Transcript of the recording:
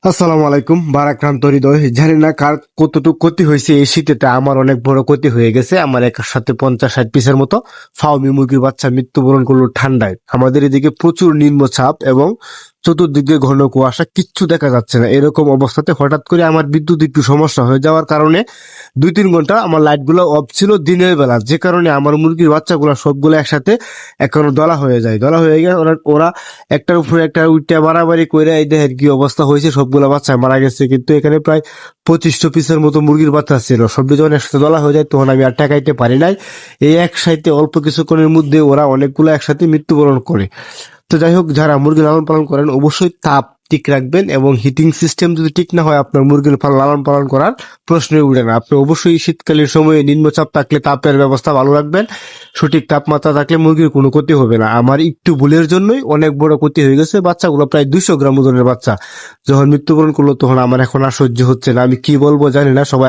আসসালামু আলাইকুম। ভারাক্রান্ত হৃদয়, জানি না কার কতটুকু ক্ষতি হয়েছে এই শীতেতে। আমার অনেক বড় ক্ষতি হয়ে গেছে। আমার এক সাথে 50-60 পিসের মতো ফাউমি মুরগির বাচ্চা মৃত্যুবরণ করলো ঠান্ডায়। আমাদের এদিকে প্রচুর নিম্নচাপ এবং চতুর্দিকে ঘন কুয়াশা, কিচ্ছু দেখা যাচ্ছে না। এরকম অবস্থাতে হঠাৎ করে আমার বিদ্যুৎ একটু সমস্যা হয়ে যাওয়ার কারণে 2-3 ঘন্টা আমার লাইটগুলো অফ ছিল দিনের বেলা, যে কারণে আমার মুরগির বাচ্চাগুলো সবগুলো একসাথে এখনো দলা হয়ে যায়। দলা হয়ে গেলে ওরা ওরা একটার উপরে একটা উইটা বাড়াবাড়ি করে এই দেখেন কি অবস্থা হয়েছে, সবগুলা বাচ্চা মারা গেছে। কিন্তু এখানে প্রায় 2500 পিসের মতো মুরগির বাচ্চা ছিল। সবটি যখন একসাথে দলা হয়ে যায় তখন আমি আর ঠেকাইতে পারি নাই। এই একসাথে অল্প কিছুক্ষণের মধ্যে ওরা অনেকগুলো একসাথে মৃত্যুবরণ করে। তো যাই হোক, যারা মুরগি লালন পালন করেন অবশ্যই তাপ ঠিক রাখবেন, এবং হিটিং সিস্টেম যদি ঠিক না হয় আপনার মুরগির লালন পালন করার প্রশ্নই উঠে না। আপনি অবশ্যই শীতকালীন সময়ে নিম্নচাপ থাকলে তাপের ব্যবস্থা ভালো রাখবেন। সঠিক তাপমাত্রা থাকলে মুরগির কোনো ক্ষতি হবে না। আমার একটু ভুলের জন্যই অনেক বড় ক্ষতি হয়ে গেছে। বাচ্চাগুলো প্রায় 200 গ্রাম ওজনের বাচ্চা যখন মৃত্যুবরণ করলো তখন আমার এখন আর সহ্য হচ্ছে না। আমি কি বলবো জানি না। সবাই